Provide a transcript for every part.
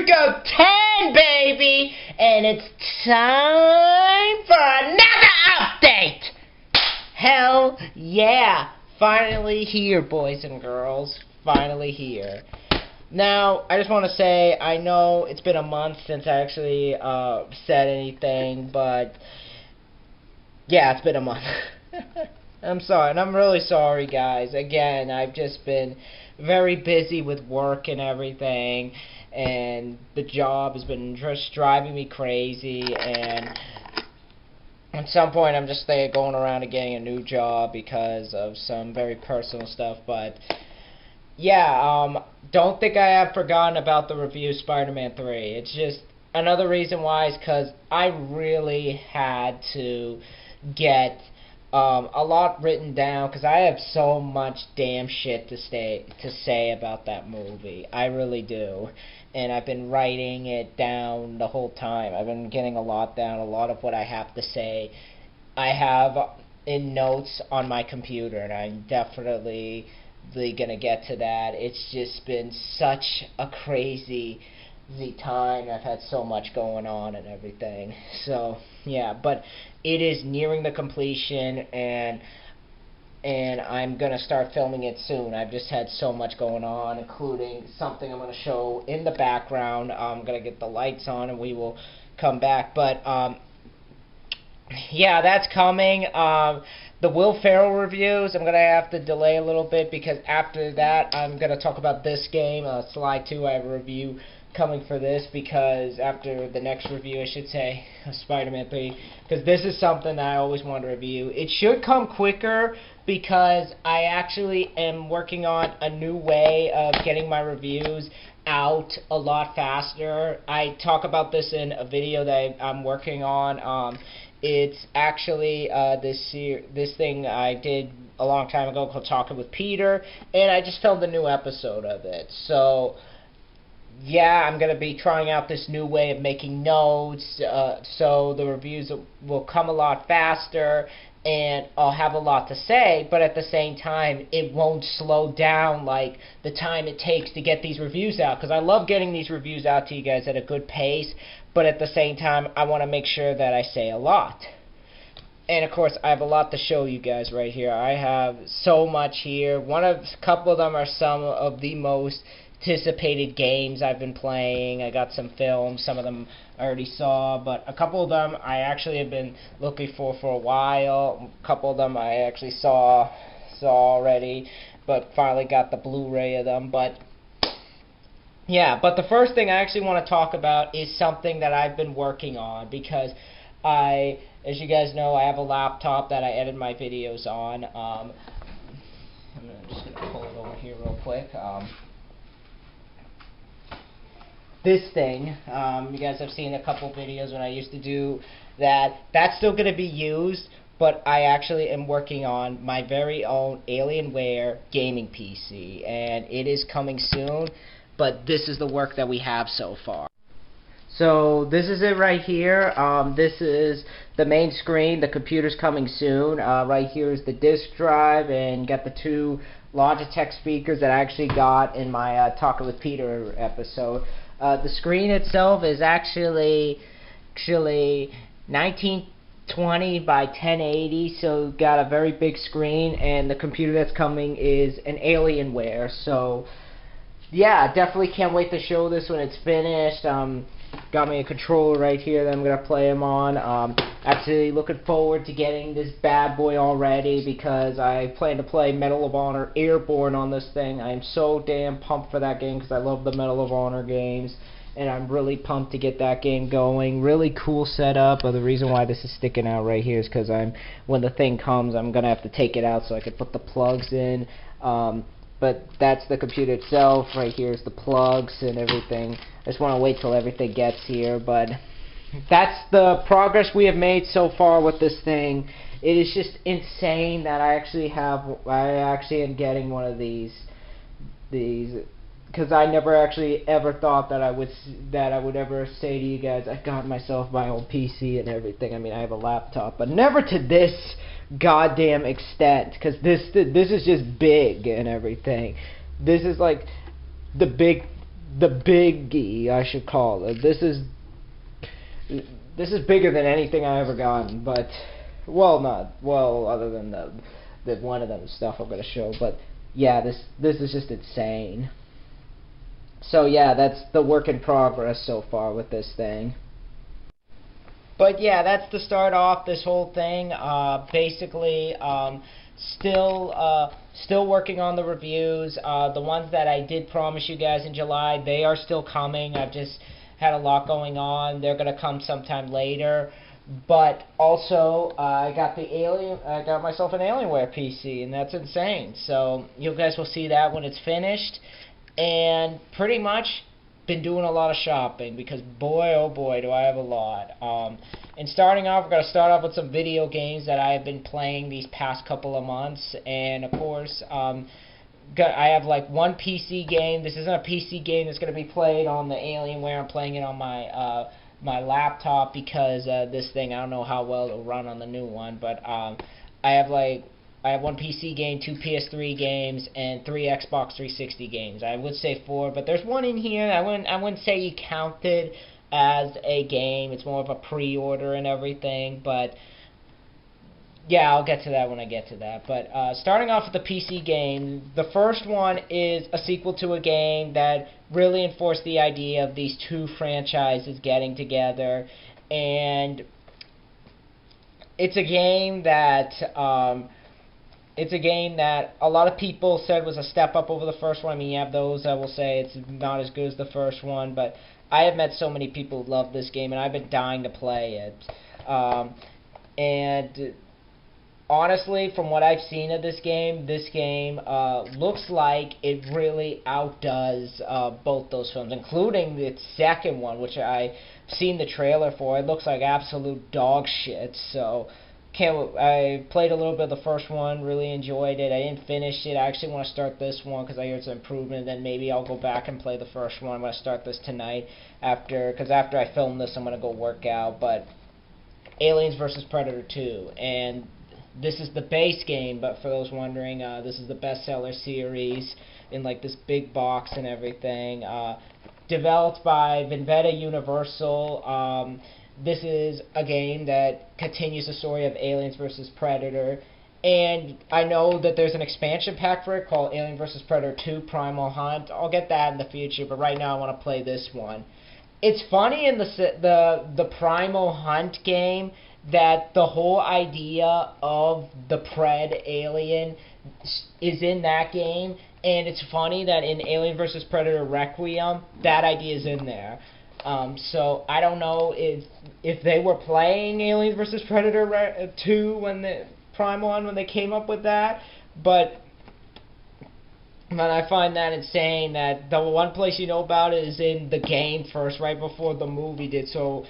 Jericho 10, baby! And it's time for another update! Hell yeah! Finally here, boys and girls. Finally here. Now, I just want to say, I know it's been a month since I actually said anything, but yeah, it's been a month. I'm sorry, and I'm really sorry, guys. Again, I've just been very busy with work and everything, and the job has been just driving me crazy, and at some point I'm just going around and getting a new job because of some very personal stuff, but yeah, don't think I have forgotten about the review of Spider-Man 3. It's just another reason why is because I really had to get a lot written down because I have so much damn shit to say about that movie. I really do. And I've been writing it down the whole time. I've been getting a lot down, a lot of what I have to say. I have in notes on my computer, and I'm definitely gonna get to that. It's just been such a crazy time. I've had so much going on and everything. So yeah, but it is nearing the completion, and I'm gonna start filming it soon. I've just had so much going on, including something I'm gonna show in the background. I'm gonna get the lights on and we will come back, but yeah, that's coming. The Will Ferrell reviews, I'm going to have to delay a little bit because after that I'm going to talk about this game, Sly 2. I have a review coming for this because after the next review, I should say, Spider-Man 3, because this is something that I always want to review. It should come quicker because I actually am working on a new way of getting my reviews out a lot faster. I talk about this in a video that I'm working on. It's actually this thing I did a long time ago called Talking with Peter, and I just filmed a new episode of it. So yeah, I'm going to be trying out this new way of making notes, so the reviews will come a lot faster, and I'll have a lot to say, but at the same time, it won't slow down like the time it takes to get these reviews out, because I love getting these reviews out to you guys at a good pace, but at the same time, I want to make sure that I say a lot. And of course, I have a lot to show you guys right here. I have so much here. A couple of them are some of the most anticipated games I've been playing. I got some films, some of them I already saw, but a couple of them I actually have been looking for a while. A couple of them I actually saw already, but finally got the Blu-ray of them. But yeah, but the first thing I actually want to talk about is something that I've been working on because as you guys know, I have a laptop that I edit my videos on. I'm just going to pull it over here real quick. This thing, you guys have seen a couple videos when I used to do that. That's still going to be used, but I actually am working on my very own Alienware gaming PC, and it is coming soon, but this is the work that we have so far. So this is it right here. This is the main screen. The computer's coming soon. Right here is the disk drive, and got the two Logitech speakers that I actually got in my Talking with Peter episode. The screen itself is actually 1920 by 1080, so got a very big screen, and the computer that's coming is an Alienware. So yeah, definitely can't wait to show this when it's finished. Got me a controller right here that I'm going to play them on. Actually looking forward to getting this bad boy already because I plan to play Medal of Honor Airborne on this thing. I am so damn pumped for that game because I love the Medal of Honor games, and I'm really pumped to get that game going. Really cool setup. But the reason why this is sticking out right here is because when the thing comes, I'm going to have to take it out so I can put the plugs in. But that's the computer itself. Right here is the plugs and everything. I just want to wait till everything gets here, but that's the progress we have made so far with this thing. It is just insane that I actually am getting one of these because I never actually ever thought that I would ever say to you guys I got myself my own PC and everything. I mean, I have a laptop, but never to this goddamn extent, because this is just big and everything. This is like the the biggie, I should call it. This is bigger than anything I ever gotten, but other than the one of them stuff I'm gonna show, but yeah, this is just insane. So yeah, that's the work in progress so far with this thing. But yeah, that's to start off this whole thing. Basically, still working on the reviews. The ones that I did promise you guys in July, they are still coming. I've just had a lot going on. They're gonna come sometime later. But also, I got myself an Alienware PC, and that's insane. So you guys will see that when it's finished. And pretty much been doing a lot of shopping, because boy oh boy do I have a lot. And starting off, we're going to start off with some video games that I have been playing these past couple of months. And of course, I have like one PC game. This isn't a PC game that's going to be played on the Alienware. I'm playing it on my my laptop, because this thing, I don't know how well it'll run on the new one, but I have one PC game, 2 PS3 games, and 3 Xbox 360 games. I would say 4, but there's one in here. I wouldn't say you count it as a game. It's more of a pre-order and everything, but yeah, I'll get to that when I get to that. But starting off with the PC game, the first one is a sequel to a game that really enforced the idea of these two franchises getting together, and it's a game that a lot of people said was a step up over the first one. I mean, you have those that will say it's not as good as the first one, but I have met so many people who love this game, and I've been dying to play it. And honestly, from what I've seen of this game looks like it really outdoes both those films, including the second one, which I've seen the trailer for. It looks like absolute dog shit, so I played a little bit of the first one, really enjoyed it. I didn't finish it. I actually want to start this one because I heard some improvement, and then maybe I'll go back and play the first one. I'm going to start this tonight, because after I film this, I'm going to go work out. But Aliens vs. Predator 2, and this is the base game, but for those wondering, this is the bestseller series in like this big box and everything. Developed by Vendetta Universal. This is a game that continues the story of Aliens vs. Predator, and I know that there's an expansion pack for it called Alien vs. Predator 2 Primal Hunt. I'll get that in the future, but right now I want to play this one. It's funny in the Primal Hunt game that the whole idea of the Pred alien is in that game, and it's funny that in Alien vs. Predator Requiem, that idea is in there. So I don't know if they were playing Aliens vs. Predator 2 when they came up with that, but I find that insane that the one place you know about it is in the game first, right before the movie did. So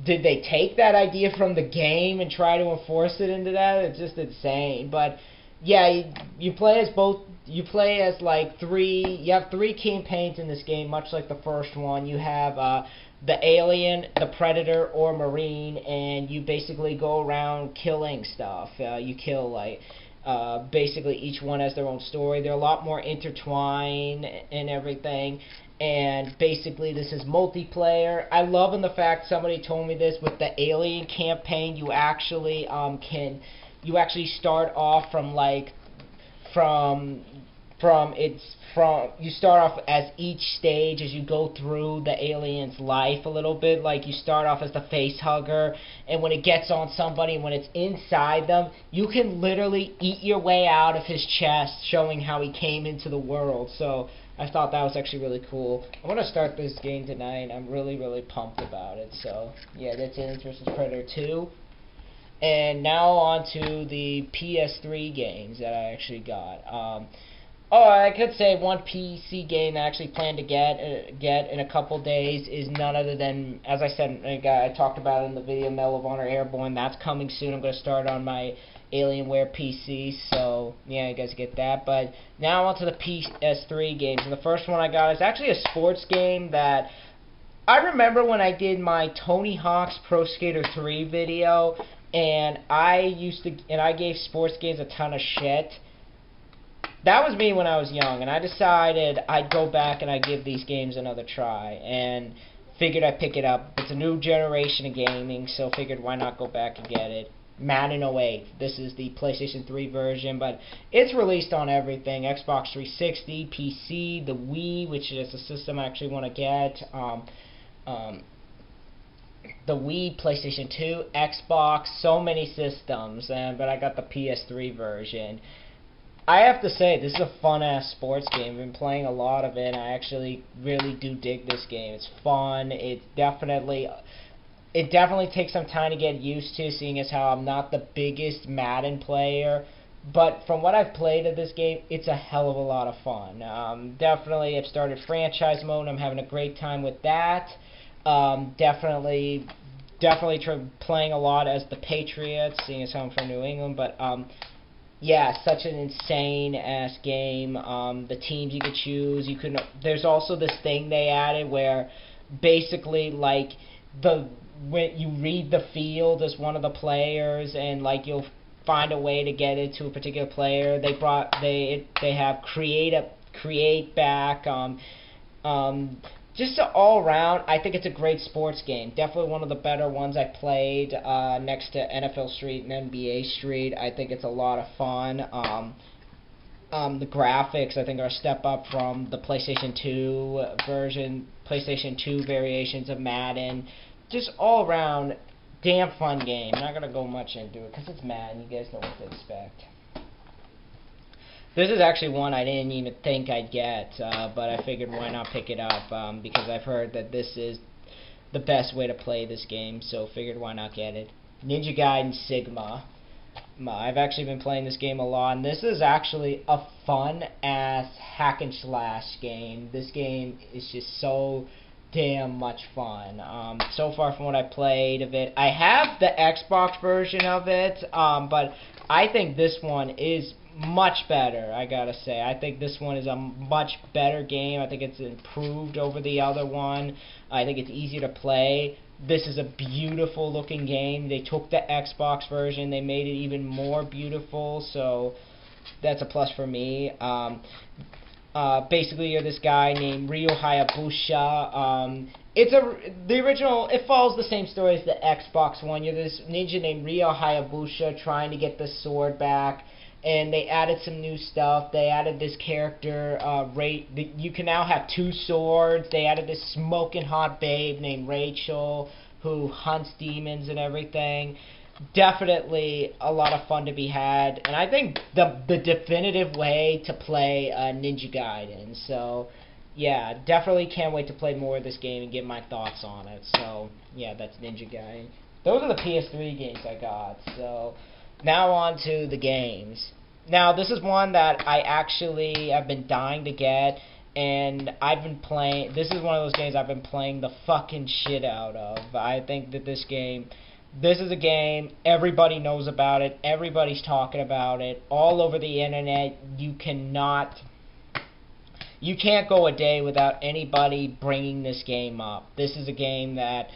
did they take that idea from the game and try to enforce it into that? It's just insane. But yeah, you play as both. You play as like you have 3 campaigns in this game, much like the first one. You have the alien, the predator, or marine, and you basically go around killing stuff. You kill basically each one has their own story. They're a lot more intertwined and everything. And basically this is multiplayer. I love in the fact somebody told me this with the alien campaign. You actually start off you start off as each stage as you go through the alien's life a little bit. Like you start off as the face hugger, and when it gets on somebody, when it's inside them, you can literally eat your way out of his chest, showing how he came into the world. So I thought that was actually really cool. I want to start this game tonight. I'm really, really pumped about it. So yeah, that's Aliens vs. Predator 2. And now on to the PS3 games that I actually got. I could say one PC game I actually plan to get in a couple days is none other than, as I said, I talked about it in the video, Medal of Honor Airborne. That's coming soon. I'm going to start on my Alienware PC, so yeah, you guys get that. But now on to the PS3 games. And the first one I got is actually a sports game that I remember when I did my Tony Hawk's Pro Skater 3 video, and I gave sports games a ton of shit. that was me when I was young, and I decided I'd go back and I'd give these games another try, and figured I'd pick it up. It's a new generation of gaming, so figured why not go back and get it. Madden 08. This is the PlayStation 3 version, but it's released on everything. Xbox 360, PC, the Wii, which is a system I actually want to get. The Wii, PlayStation 2, Xbox, so many systems, but I got the PS3 version. I have to say, this is a fun-ass sports game. I've been playing a lot of it, and I actually really do dig this game. It's fun. It definitely takes some time to get used to, seeing as how I'm not the biggest Madden player. But from what I've played of this game, it's a hell of a lot of fun. Definitely, I've started franchise mode. I'm having a great time with that. Definitely playing a lot as the Patriots, seeing as how I'm from New England. But yeah, such an insane ass game. The teams you could choose, there's also this thing they added where basically like when you read the field as one of the players, and like you'll find a way to get it to a particular player. They have create back. Just all around, I think it's a great sports game. Definitely one of the better ones I played next to NFL Street and NBA Street. I think it's a lot of fun. The graphics, I think, are a step up from the PlayStation 2 version, PlayStation 2 variations of Madden. Just all around, damn fun game. I'm not going to go much into it because it's Madden. You guys know what to expect. This is actually one I didn't even think I'd get, but I figured why not pick it up, because I've heard that this is the best way to play this game, so figured why not get it. Ninja Gaiden Sigma. I've actually been playing this game a lot, and this is actually a fun-ass hack-and-slash game. This game is just so damn much fun. So far from what I played of it, I have the Xbox version of it, but I think this one is much better, I gotta say. I think this one is a much better game. I think it's improved over the other one. I think it's easier to play. This is a beautiful looking game. They took the Xbox version, they made it even more beautiful, so that's a plus for me. Basically, you're this guy named Ryo Hayabusa. The original, it follows the same story as the Xbox one. You're this ninja named Ryo Hayabusa trying to get the sword back, and they added some new stuff. They added this character, you can now have two swords. They added this smoking hot babe named Rachel who hunts demons and everything. Definitely a lot of fun to be had, and I think the definitive way to play Ninja Gaiden. So yeah, definitely can't wait to play more of this game and give my thoughts on it. So yeah, that's Ninja Gaiden. Those are the PS3 games I got. So now on to the games. Now this is one that I actually have been dying to get, and I've been playing. This is one of those games I've been playing the fucking shit out of. I think that this is a game, everybody knows about it, everybody's talking about it, all over the internet. You can't go a day without anybody bringing this game up. This is a game that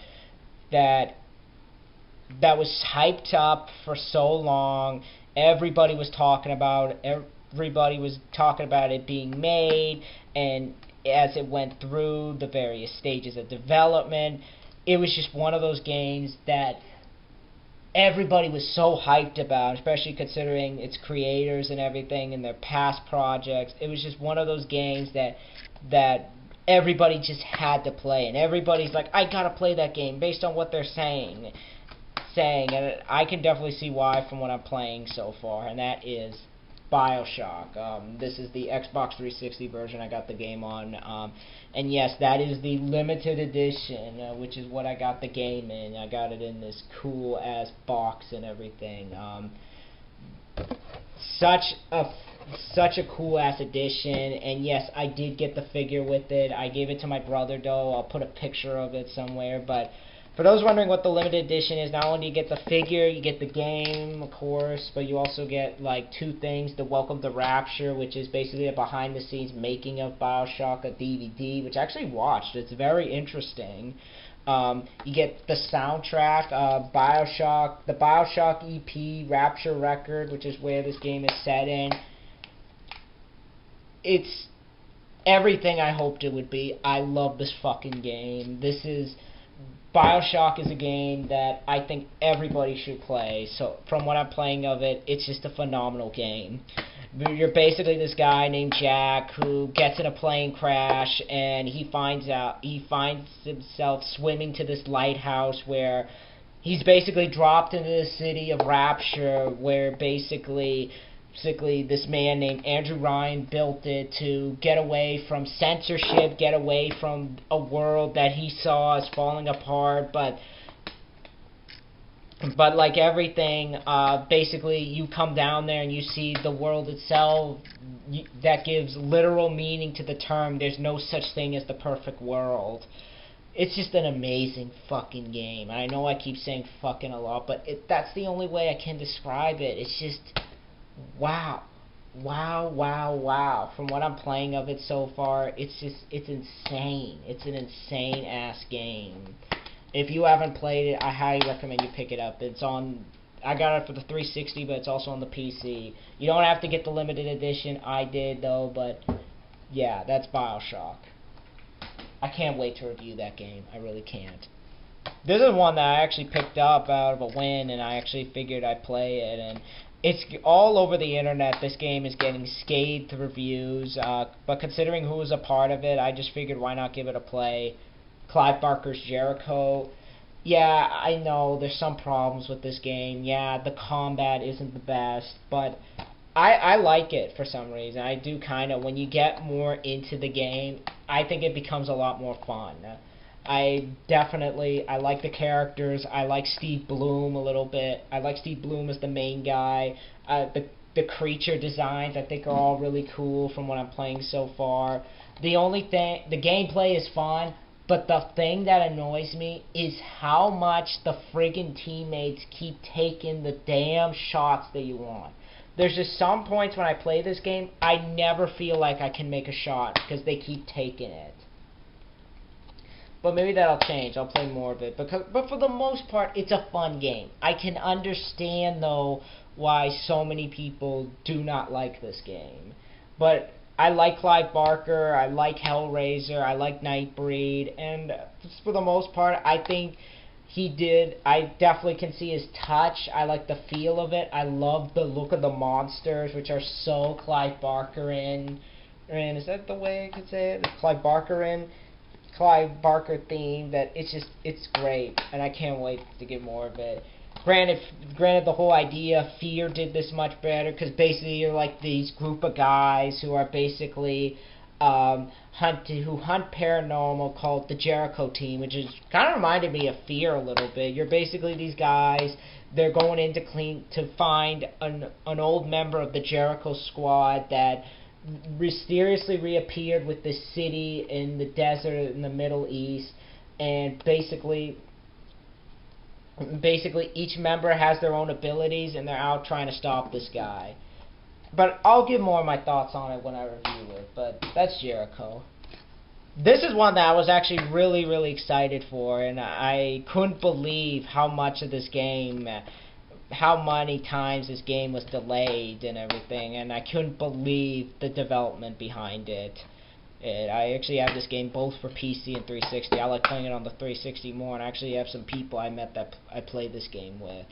was hyped up for so long. Everybody was talking about it. Everybody was talking about it being made, and as it went through the various stages of development, it was just one of those games that everybody was so hyped about, especially considering its creators and everything and their past projects. It was just one of those games that everybody just had to play, and everybody's like, I gotta play that game based on what they're saying, and I can definitely see why from what I'm playing so far, and that is Bioshock. This is the Xbox 360 version I got the game on, and yes, that is the limited edition, which is what I got the game in. I got it in this cool ass box and everything. Such a cool ass edition, and yes, I did get the figure with it. I gave it to my brother though. I'll put a picture of it somewhere, but for those wondering what the limited edition is, not only do you get the figure, you get the game, of course, but you also get like two things: the Welcome to Rapture, which is basically a behind-the-scenes making of Bioshock, a DVD, which I actually watched. It's very interesting. You get the soundtrack, Bioshock, the Bioshock EP, Rapture record, which is where this game is set in. it's everything I hoped it would be. I love this fucking game. Bioshock is a game that I think everybody should play. So from what I'm playing of it, it's just a phenomenal game. You're basically this guy named Jack who gets in a plane crash, and he finds himself swimming to this lighthouse where he's basically dropped into the city of Rapture, where basically this man named Andrew Ryan built it to get away from censorship, get away from a world that he saw as falling apart, but like everything, basically you come down there and you see the world itself that gives literal meaning to the term. There's no such thing as the perfect world. It's just an amazing fucking game. I know I keep saying fucking a lot, but that's the only way I can describe it. It's just, wow. Wow. From what I'm playing of it so far, it's insane. It's an insane ass game. If you haven't played it, I highly recommend you pick it up. I got it for the 360, but it's also on the PC. You don't have to get the limited edition. I did, though, but yeah, that's Bioshock. I can't wait to review that game. I really can't. This is one that I actually picked up out of a win, and I actually figured I'd play it, and it's all over the internet. This game is getting scathed reviews, but considering who was a part of it, I just figured why not give it a play. Clive Barker's Jericho. Yeah, I know there's some problems with this game. Yeah, the combat isn't the best, but I like it for some reason. I do kind of. When you get more into the game, I think it becomes a lot more fun. I like the characters. I like Steve Bloom a little bit. I like Steve Bloom as the main guy. The creature designs I think are all really cool from what I'm playing so far. The gameplay is fun. But the thing that annoys me is how much the friggin' teammates keep taking the damn shots that you want. There's just some points when I play this game, I never feel like I can make a shot because they keep taking it. But maybe that'll change. I'll play more of it. But for the most part, it's a fun game. I can understand, though, why so many people do not like this game. But I like Clive Barker, I like Hellraiser, I like Nightbreed, and for the most part, I think I definitely can see his touch. I like the feel of it. I love the look of the monsters, which are so Clive Barker-in. Is that the way I could say it? Clive Barker theme, that it's great, and I can't wait to get more of it. Granted, the whole idea, Fear did this much better, because basically you're like these group of guys who are basically hunt paranormal, called the Jericho team, which is kind of reminded me of Fear a little bit. You're basically these guys. They're going in to find an old member of the Jericho squad that mysteriously reappeared with this city in the desert in the Middle East, and basically each member has their own abilities, and they're out trying to stop this guy. But I'll give more of my thoughts on it when I review it, but that's Jericho. This is one that I was actually really, really excited for, and I couldn't believe how much of this game, how many times this game was delayed and everything, and I couldn't believe the development behind it. I actually have this game both for PC and 360. I like playing it on the 360 more, and I actually have some people I met that I played this game with.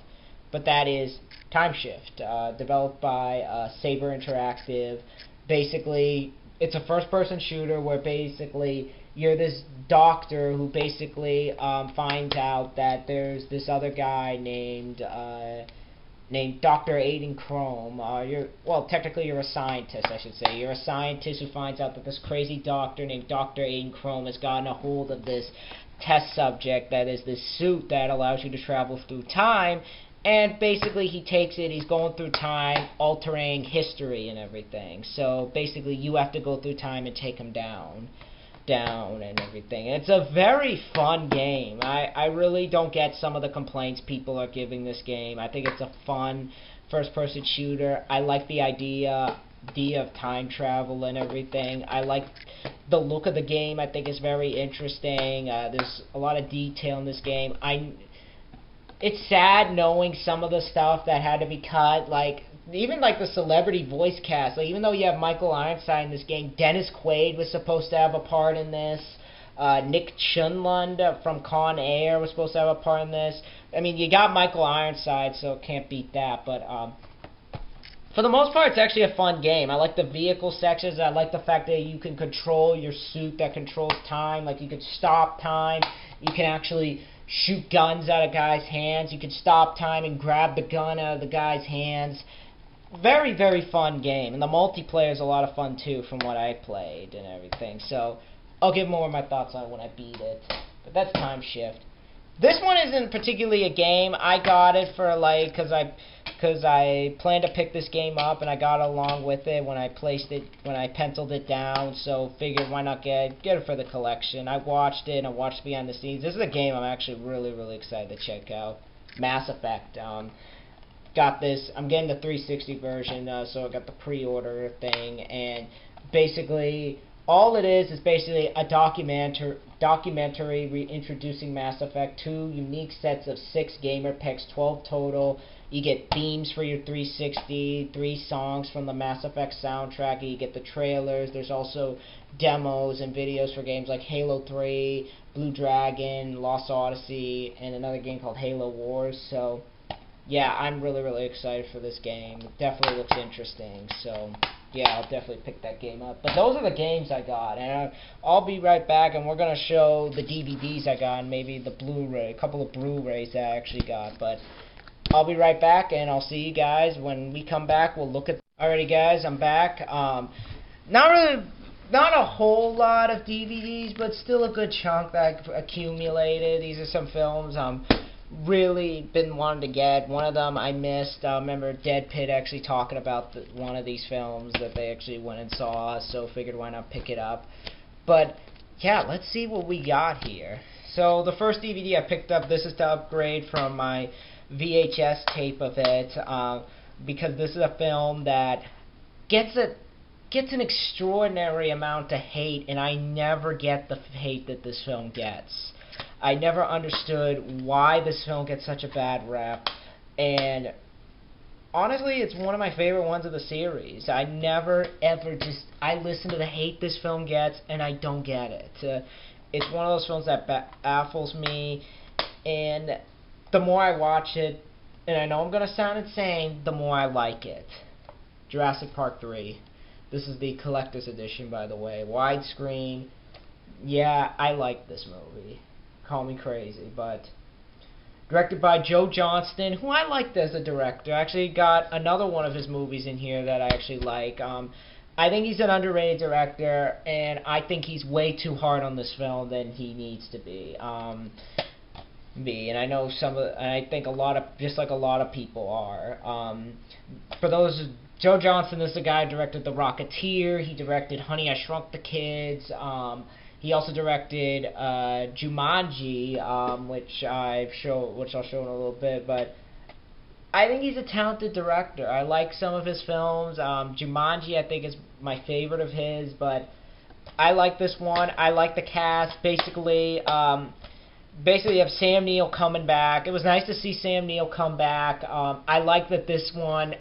But that is Time Shift, developed by Saber Interactive. Basically, it's a first-person shooter where basically you're this doctor who basically finds out that there's this other guy named Dr. Aiden Chrome. Technically you're a scientist, I should say. You're a scientist who finds out that this crazy doctor named Dr. Aiden Chrome has gotten a hold of this test subject that is this suit that allows you to travel through time, and basically he takes it, he's going through time, altering history and everything. So basically you have to go through time and take him down and everything. It's a very fun game. I really don't get some of the complaints people are giving this game. I think it's a fun first-person shooter. I like the idea of time travel and everything. I like the look of the game. I think it's very interesting. There's a lot of detail in this game. It's sad knowing some of the stuff that had to be cut, like even like the celebrity voice cast, like even though you have Michael Ironside in this game, Dennis Quaid was supposed to have a part in this. Nick Chunlund from Con Air was supposed to have a part in this. I mean, you got Michael Ironside, so can't beat that. But for the most part, it's actually a fun game. I like the vehicle sections. I like the fact that you can control your suit that controls time. Like, you can stop time. You can actually shoot guns out of guys' hands. You can stop time and grab the gun out of the guy's hands. Very, very fun game. And the multiplayer is a lot of fun, too, from what I played and everything. So, I'll give more of my thoughts on it when I beat it. But that's Time Shift. This one isn't particularly a game. I got it for, like, because I planned to pick this game up, and I got along with it when I penciled it down, so figured why not get it for the collection. I watched it, and I watched behind the scenes. This is a game I'm actually really, really excited to check out. Mass Effect. Got this. I'm getting the 360 version, so I got the pre-order thing, and basically all it is basically a documentary reintroducing Mass Effect, 2 unique sets of 6 gamer packs, 12 total. You get themes for your 360, 3 songs from the Mass Effect soundtrack, and you get the trailers. There's also demos and videos for games like Halo 3, Blue Dragon, Lost Odyssey, and another game called Halo Wars. So, yeah, I'm really, really excited for this game. It definitely looks interesting, so yeah, I'll definitely pick that game up. But those are the games I got, and I'll be right back, and we're going to show the DVDs I got, and maybe the Blu-ray, a couple of Blu-rays that I actually got. But I'll be right back, and I'll see you guys when we come back. We'll look at... Alrighty, guys, I'm back. Not a whole lot of DVDs, but still a good chunk that I've accumulated. These are some films really been wanting to get. One of them I missed. I remember Dead Pit actually talking about one of these films that they actually went and saw, so figured why not pick it up. But yeah, let's see what we got here. So the first DVD I picked up, this is to upgrade from my VHS tape of it, because this is a film that gets an extraordinary amount of hate, and I never get the hate that this film gets. I never understood why this film gets such a bad rep, and honestly, it's one of my favorite ones of the series. I never ever I listen to the hate this film gets, and I don't get it. It's one of those films that baffles me, and the more I watch it, and I know I'm going to sound insane, the more I like it. Jurassic Park 3. This is the collector's edition, by the way. Widescreen. Yeah, I like this movie. Call me crazy, but directed by Joe Johnston, who I liked as a director. I actually got another one of his movies in here that I actually like. I think he's an underrated director, and I think he's way too hard on this film than he needs to be. And I know and I think just like a lot of people are. For those, Joe Johnston is the guy who directed The Rocketeer. He directed Honey, I Shrunk the Kids. He also directed Jumanji, which I'll show in a little bit. But I think he's a talented director. I like some of his films. Jumanji, I think, is my favorite of his. But I like this one. I like the cast. Basically, you have Sam Neill coming back. It was nice to see Sam Neill come back. I like that this one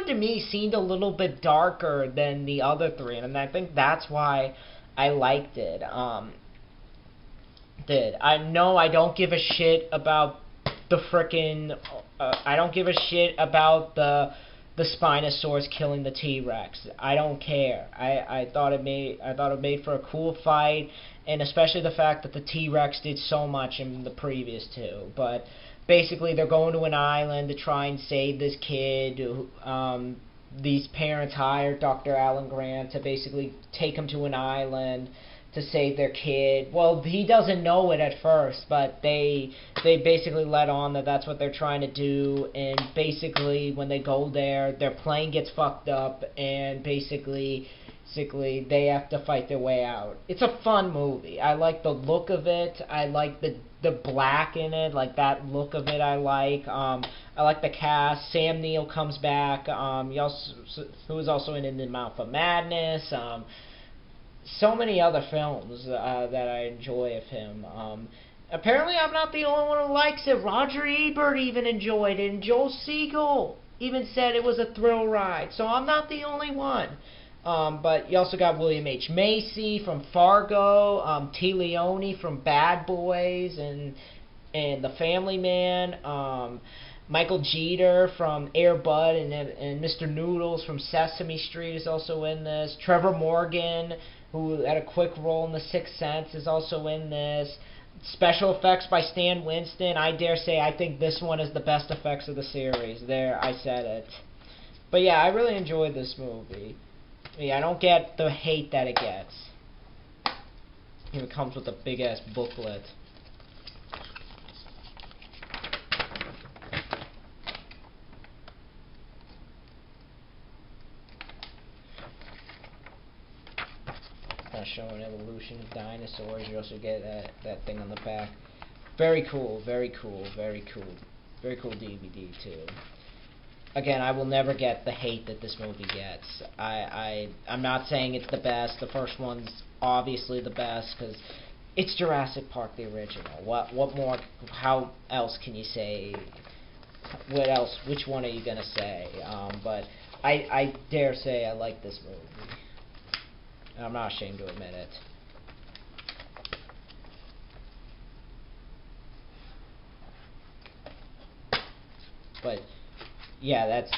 to me seemed a little bit darker than the other 3, and I think that's why I liked it. I know I don't give a shit about the frickin' I don't give a shit about the Spinosaurus killing the T-Rex. I don't care. I thought it made for a cool fight, and especially the fact that the T-Rex did so much in the previous 2. But basically, they're going to an island to try and save this kid. These parents hired Dr. Alan Grant to basically take him to an island to save their kid. Well, he doesn't know it at first, but they basically let on that that's what they're trying to do, and basically when they go there, their plane gets fucked up, and basically they have to fight their way out. It's a fun movie. I like the look of it. I like the black in it, like that look of it I like. I like the cast. Sam Neill comes back, who was also in The Mouth of Madness. So many other films that I enjoy of him. Apparently I'm not the only one who likes it. Roger Ebert even enjoyed it, and Joel Siegel. even said it was a thrill ride. So I'm not the only one. But you also got William H. Macy from Fargo, T. Leone from Bad Boys and The Family Man, Michael Jeter from Air Bud and Mr. Noodles from Sesame Street is also in this. Trevor Morgan, who had a quick role in The Sixth Sense, is also in this. Special effects by Stan Winston. I dare say I think this one is the best effects of the series. There, I said it. But yeah, I really enjoyed this movie. Yeah, I don't get the hate that it gets. It comes with a big ass booklet. Showing evolution of dinosaurs. You also get that thing on the back. Very cool, very cool, very cool. Very cool DVD too. Again, I will never get the hate that this movie gets. I'm not saying it's the best. The first one's obviously the best because it's Jurassic Park, the original. What more? How else can you say? What else? Which one are you gonna say? But I dare say I like this movie. I'm not ashamed to admit it. But yeah, that's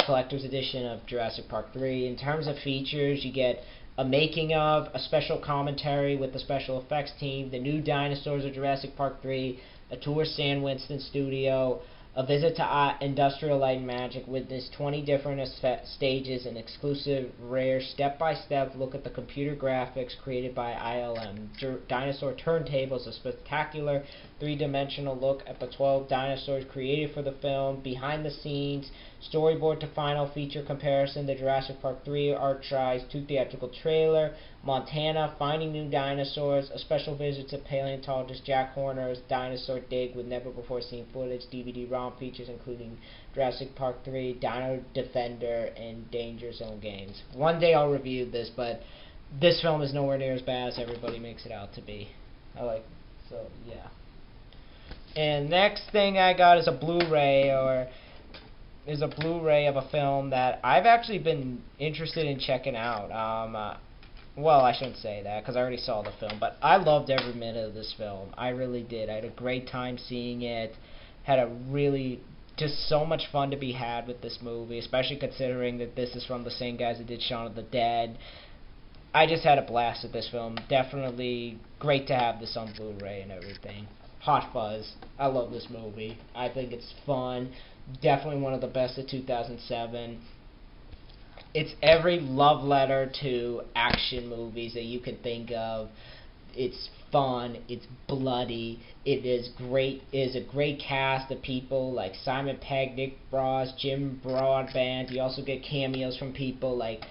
collector's edition of Jurassic Park 3. In terms of features, you get a making of, a special commentary with the special effects team, the new dinosaurs of Jurassic Park 3, a tour Stan Winston studio, a visit to Industrial Light and Magic with this 20 different stages, an exclusive, rare, step-by-step look at the computer graphics created by ILM. Dinosaur turntables, a spectacular three-dimensional look at the 12 dinosaurs created for the film, behind the scenes, storyboard to final feature comparison, the Jurassic Park 3 archives to theatrical trailer, Montana, finding new dinosaurs, a special visit to paleontologist Jack Horner's dinosaur dig with never-before-seen footage, DVD-ROM features including Jurassic Park 3, Dino Defender, and Danger Zone games. One day I'll review this, but this film is nowhere near as bad as everybody makes it out to be. So yeah. And next thing I got is a Blu-ray, of a film that I've actually been interested in checking out. Well, I shouldn't say that because I already saw the film, but I loved every minute of this film. I really did. I had a great time seeing it. Had a really, just so much fun to be had with this movie, especially considering that this is from the same guys that did Shaun of the Dead. I just had a blast with this film. Definitely great to have this on Blu-ray and everything. Hot Fuzz. I love this movie. I think it's fun. Definitely one of the best of 2007. It's every love letter to action movies that you can think of. It's fun. It's bloody. It is great. It is a great cast of people like Simon Pegg, Nick Frost, Jim Broadbent. You also get cameos from people like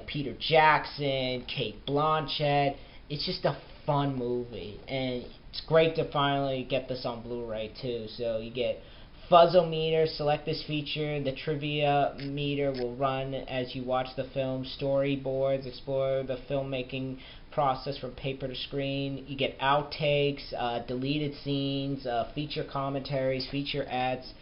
Peter Jackson, Cate Blanchett. It's just a fun movie, and it's great to finally get this on Blu-ray too. So you get Fuzzometer, select this feature. The trivia meter will run as you watch the film. Storyboards, explore the filmmaking process from paper to screen. You get outtakes, deleted scenes, feature commentaries, feature ads,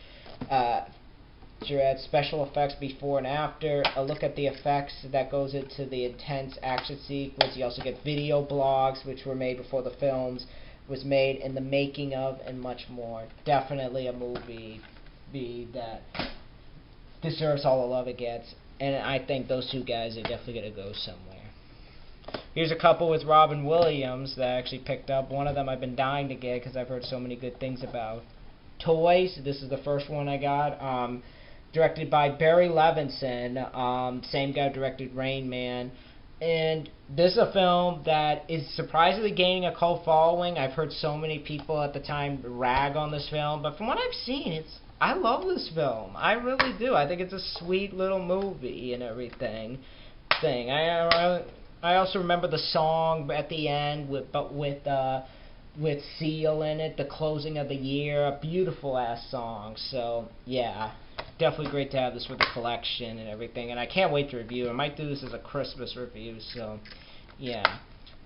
special effects before and after, a look at the effects that goes into the intense action sequence. You also get video blogs, which were made before the films was made, in the making of, and much more. Definitely a movie that deserves all the love it gets, and I think those two guys are definitely going to go somewhere. Here's a couple with Robin Williams that I actually picked up. One of them I've been dying to get because I've heard so many good things about. Toys, this is the first one I got, directed by Barry Levinson, same guy who directed Rain Man. And this is a film that is surprisingly gaining a cult following. I've heard so many people at the time rag on this film, but from what I've seen, I love this film. I really do. I think it's a sweet little movie and everything. I also remember the song at the end with Seal in it, the closing of the year, a beautiful ass song. So yeah. Definitely great to have this with the collection and everything, and I can't wait to review it. I might do this as a Christmas review, so yeah.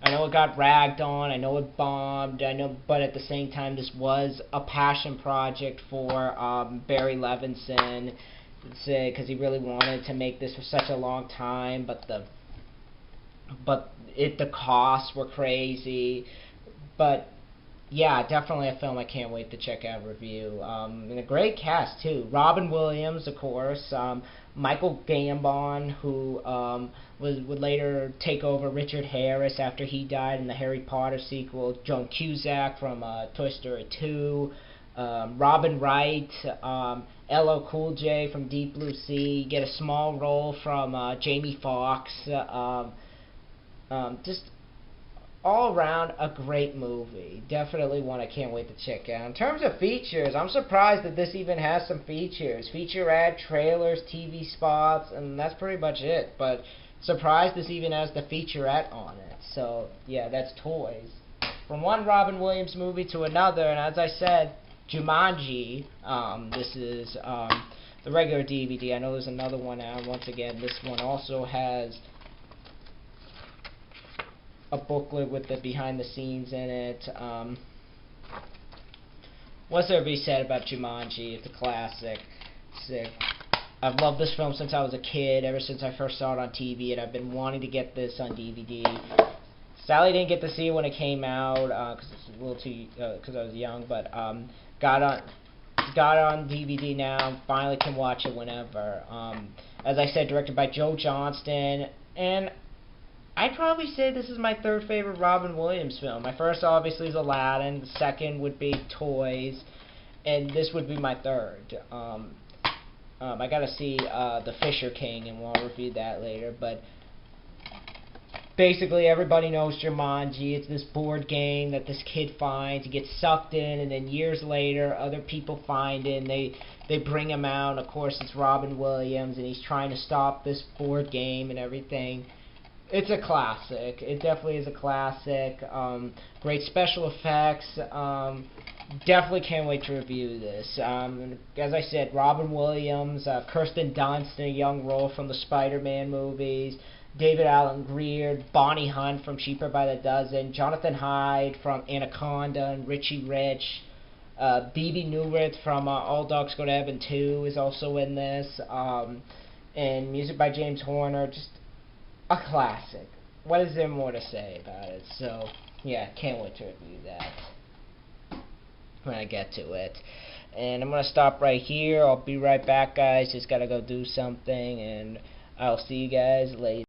I know it got ragged on, I know it bombed, but at the same time this was a passion project for Barry Levinson. because he really wanted to make this for such a long time, but the costs were crazy. But yeah, definitely a film I can't wait to check out and review. And a great cast too. Robin Williams, of course. Michael Gambon, who would later take over Richard Harris after he died in the Harry Potter sequel. Joan Cusack from Toy Story 2. Robin Wright. LL Cool J from Deep Blue Sea. Get a small role from Jamie Foxx. Just all around a great movie. Definitely one I can't wait to check out. In terms of features, I'm surprised that this even has some features. Featurette, trailers, TV spots, and that's pretty much it. But surprised this even has the featurette on it. So yeah, that's toys. From one Robin Williams movie to another, and as I said, Jumanji. This is the regular DVD. I know there's another one out. Once again, this one also has a booklet with the behind the scenes in it. What's there to be said about Jumanji? It's a classic. I've loved this film since I was a kid, ever since I first saw it on TV, and I've been wanting to get this on DVD. Sally didn't get to see it when it came out because it's a little too because I was young, but got it on DVD now. Finally can watch it whenever. As I said, directed by Joe Johnston, and I'd probably say this is my third favorite Robin Williams film. My first, obviously, is Aladdin. The second would be Toys. And this would be my third. I gotta see The Fisher King, and we'll review that later. But basically, everybody knows Jumanji. It's this board game that this kid finds. He gets sucked in, and then years later, other people find it, and they bring him out. Of course, it's Robin Williams, and he's trying to stop this board game and everything. It's a classic. It definitely is a classic. Great special effects. Definitely can't wait to review this. As I said, Robin Williams, Kirsten Dunst in a young role from the Spider-Man movies, David Alan Grier, Bonnie Hunt from Cheaper by the Dozen, Jonathan Hyde from Anaconda and Richie Rich, Bebe Neuwirth from All Dogs Go to Heaven 2 is also in this, and music by James Horner. Just a classic. What is there more to say about it? So, yeah, can't wait to review that when I get to it. And I'm going to stop right here. I'll be right back, guys. Just got to go do something, and I'll see you guys later.